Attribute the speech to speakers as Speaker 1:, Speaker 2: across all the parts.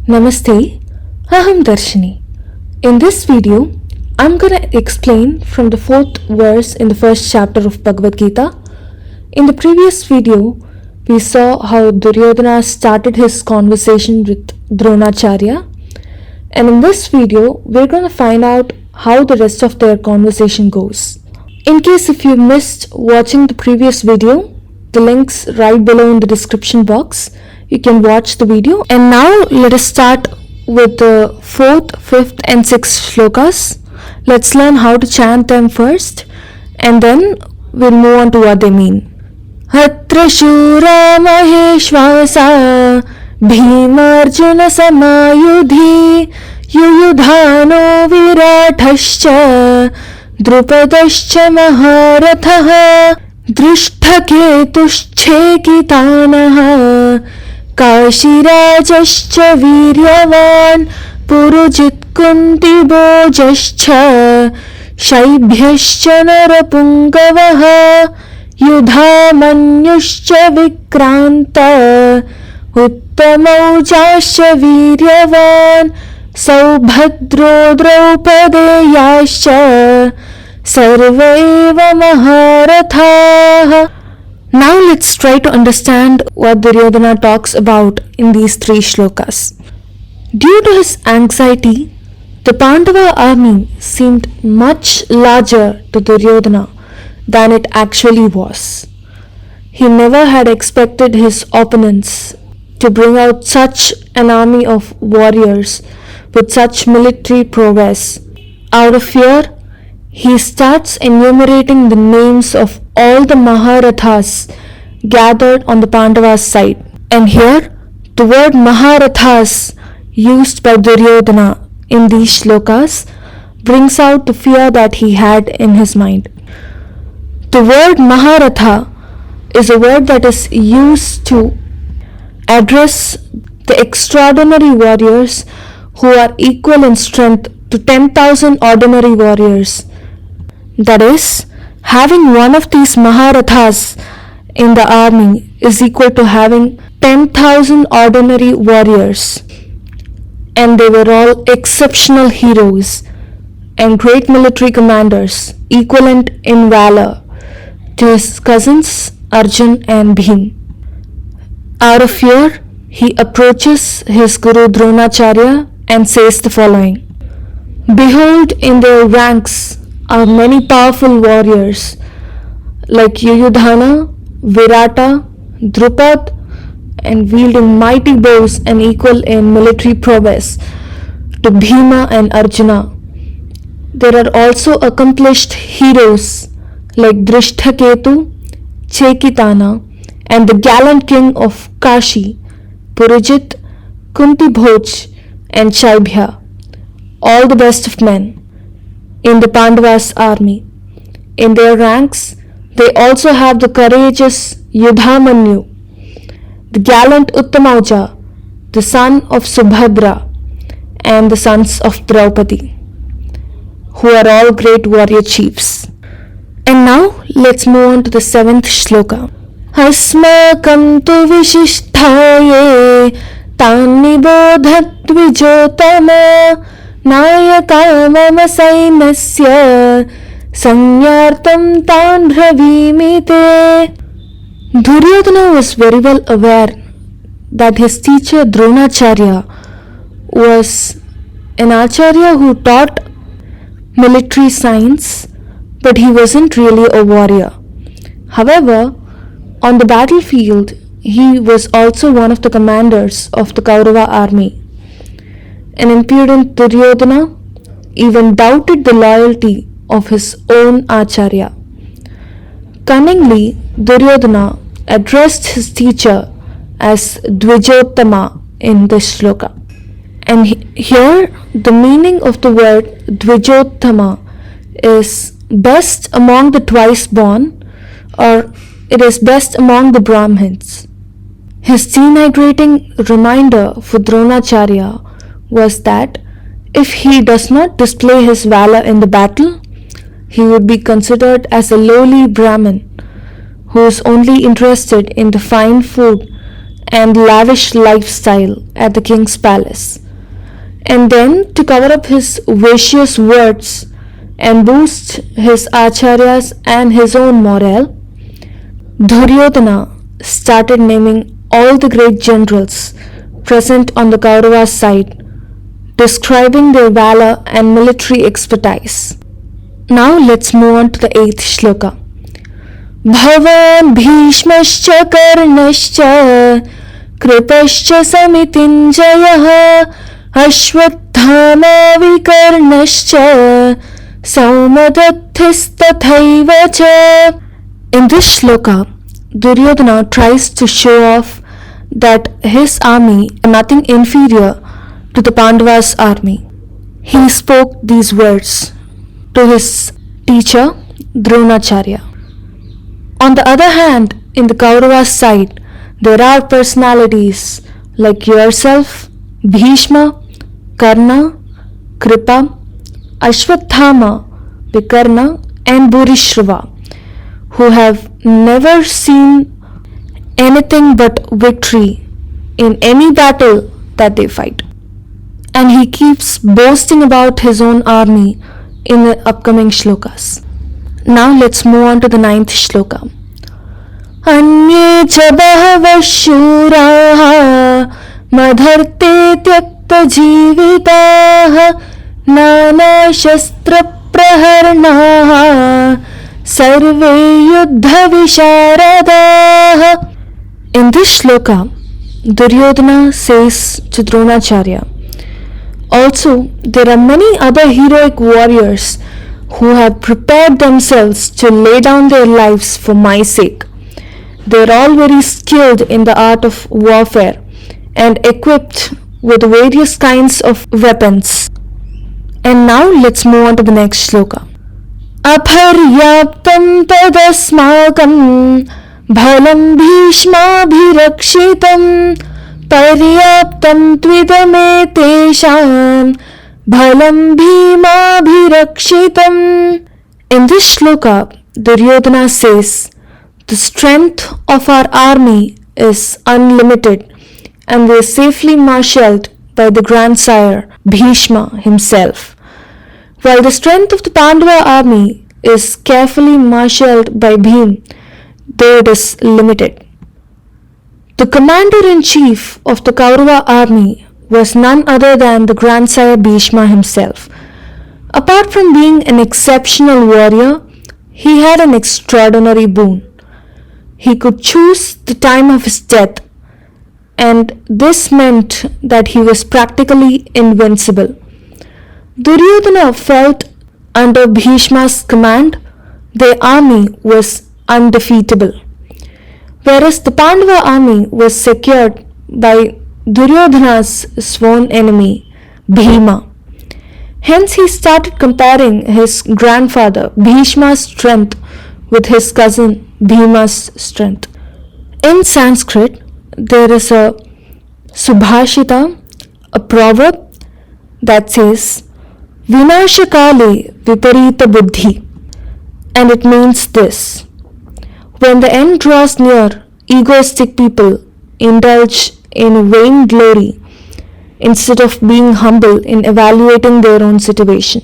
Speaker 1: Namaste, Aham Darshini. In this video, I'm gonna explain from the 4th verse in the first chapter of Bhagavad Gita. In the previous video, we saw how Duryodhana started his conversation with Dronacharya, and in this video, we're gonna find out how the rest of their conversation goes. In case if you missed watching the previous video, the links right below in the description box. You can watch the video. And now let us start with the 4th, 5th and 6th shlokas. Let's learn how to chant them first and then we'll move on to what they mean. Hatra shura maheshvasa bhimarjuna samayudhi yuyudhano virathascha drupadascha maharathaha दृष्टकेतुश्छेकितानः काशीराजश्च वीर्यवान् पुरुजित्कुन्तिभोजश्च शैभ्यश्च नरपुङ्गवः युधामन्युश्च विक्रान्त उत्तमौजाश्च वीर्यवान् सौभद्रो द्रौपदेयाश्च सर्वैव महारथाः. Now let's try to understand what Duryodhana talks about in these 3 shlokas. Due to his anxiety, the Pandava army seemed much larger to Duryodhana than it actually was. He never had expected his opponents to bring out such an army of warriors with such military prowess. Out of fear, he starts enumerating the names of all the Maharathas gathered on the Pandavas' side. And here, the word Maharathas used by Duryodhana in these shlokas brings out the fear that he had in his mind. The word Maharatha is a word that is used to address the extraordinary warriors who are equal in strength to 10,000 ordinary warriors. That is, having one of these Maharathas in the army is equal to having 10,000 ordinary warriors. And they were all exceptional heroes and great military commanders, equivalent in valor to his cousins Arjun and Bhim. Out of fear, he approaches his Guru Dronacharya and says the following: Behold, in their ranks are many powerful warriors like Yuyudhana, Virata, Drupad, and wielding mighty bows and equal in military prowess to Bhima and Arjuna. There are also accomplished heroes like Drishtaketu, Chekitana, and the gallant king of Kashi, Purujit, Kuntibhoj, and Shaibhya, all the best of men in the Pandavas' army. In their ranks, they also have the courageous Yudhamanyu, the gallant Uttamauja, the son of Subhadra, and the sons of Draupadi, who are all great warrior chiefs. And now let's move on to the 7th shloka. Asmakam tu vishishtaye tannibodhatvijottama Nykaa मम सैन्यस्य संज्ञार्थं तान् ब्रवीमि ते. Duryodhana was very well aware that his teacher Dronacharya was an acharya who taught military science, but he wasn't really a warrior. However, on the battlefield, he was also one of the commanders of the Kaurava army. An impudent Duryodhana even doubted the loyalty of his own acharya. Cunningly, Duryodhana addressed his teacher as Dvijottama in this shloka. And here, the meaning of the word Dvijottama is best among the twice born, or it is best among the Brahmins. His denigrating reminder for Dronacharya was that if he does not display his valor in the battle, he would be considered as a lowly Brahmin who is only interested in the fine food and lavish lifestyle at the king's palace. And then, to cover up his vicious words and boost his acharyas and his own morale, Duryodhana started naming all the great generals present on the Kauravas side, describing their valor and military expertise. Now let's move on to the 8th shloka. Bhavan Bhishmascha Karnascha Kripascha Samitinjayah Ashwathama Vikarnascha Saumadatthistathaiva cha. In this shloka, Duryodhana tries to show off that his army is nothing inferior to the Pandavas' army. He spoke these words to his teacher Dronacharya. On the other hand, in the Kauravas side, there are personalities like yourself, Bhishma, Karna, Kripa, Ashwathama, Vikarna and Bhurishrava, who have never seen anything but victory in any battle that they fight. And he keeps boasting about his own army in the upcoming shlokas. Now let's move on to the 9th shloka. Anye cha bahava shuraha madharte tyakta jivitaha nana shastra praharnaha sarve yuddha visharadaha. In this shloka, Duryodhana says to Dronacharya, also there are many other heroic warriors who have prepared themselves to lay down their lives for my sake. They are all very skilled in the art of warfare and equipped with various kinds of weapons. And now let's move on to the next shloka. Aparyaptam tadasmakam bhalam bhishmabhirakshitam paryaptam tvidame tesham bhalam bhimabhirakshitam. In this shloka, Duryodhana says, the strength of our army is unlimited and we are safely marshalled by the grandsire Bhishma himself, while the strength of the Pandava army is carefully marshalled by Bhim, though it is limited. The commander-in-chief of the Kaurava army was none other than the grandsire Bhishma himself. Apart from being an exceptional warrior, he had an extraordinary boon. He could choose the time of his death, and this meant that he was practically invincible. Duryodhana felt under Bhishma's command, their army was undefeatable, whereas the Pandava army was secured by Duryodhana's sworn enemy, Bhima. Hence he started comparing his grandfather Bhishma's strength with his cousin Bhima's strength. In Sanskrit, there is a Subhashita, a proverb that says, Vinashakale Viparita Buddhi, and it means this: when the end draws near, egoistic people indulge in vain glory instead of being humble in evaluating their own situation.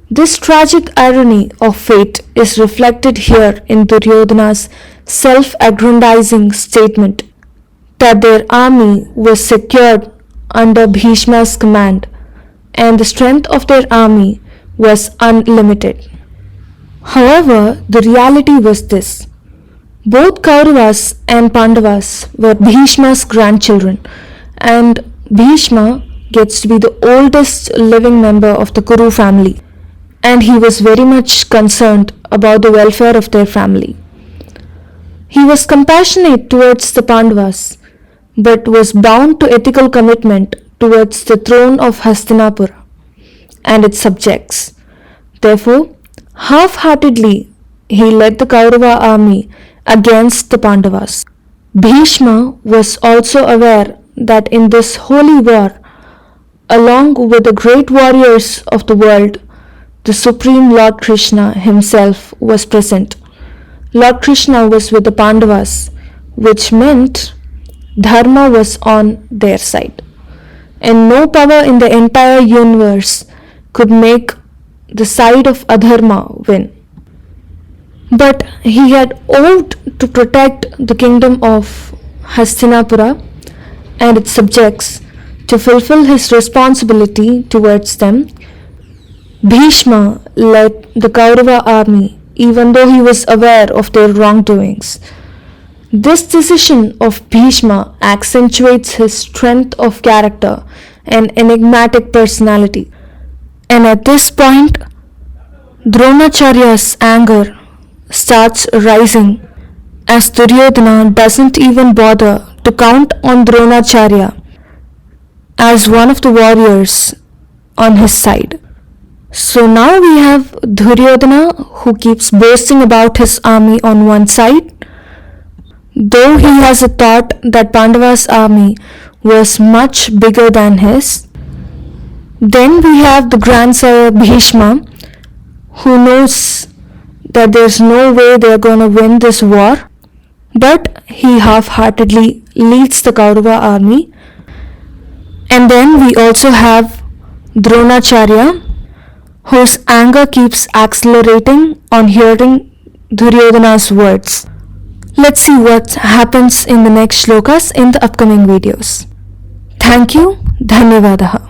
Speaker 1: This tragic irony of fate is reflected here in Duryodhana's self-aggrandizing statement that their army was secured under Bhishma's command and the strength of their army was unlimited. However, the reality was this: both Kauravas and Pandavas were Bhishma's grandchildren, and Bhishma gets to be the oldest living member of the Kuru family, and he was very much concerned about the welfare of their family. He was compassionate towards the Pandavas, but was bound to ethical commitment towards the throne of Hastinapura and its subjects. Therefore, half-heartedly he led the Kaurava army against the Pandavas. Bhishma was also aware that in this holy war, along with the great warriors of the world, the Supreme Lord Krishna himself was present. Lord Krishna was with the Pandavas, which meant Dharma was on their side, and no power in the entire universe could make the side of Adharma win. But he had vowed to protect the kingdom of Hastinapura and its subjects. To fulfill his responsibility towards them, Bhishma led the Kaurava army even though he was aware of their wrongdoings. This decision of Bhishma accentuates his strength of character and enigmatic personality. And at this point, Dronacharya's anger starts rising as Duryodhana doesn't even bother to count on Dronacharya as one of the warriors on his side. So now we have Duryodhana who keeps boasting about his army on one side, though he has a thought that Pandava's army was much bigger than his. Then we have the grandsire Bhishma who knows that there's no way they're gonna win this war, but he half-heartedly leads the Kaurava army. And then we also have Dronacharya, whose anger keeps accelerating on hearing Duryodhana's words. Let's see what happens in the next shlokas in the upcoming videos. Thank you. Dhanyavadaha.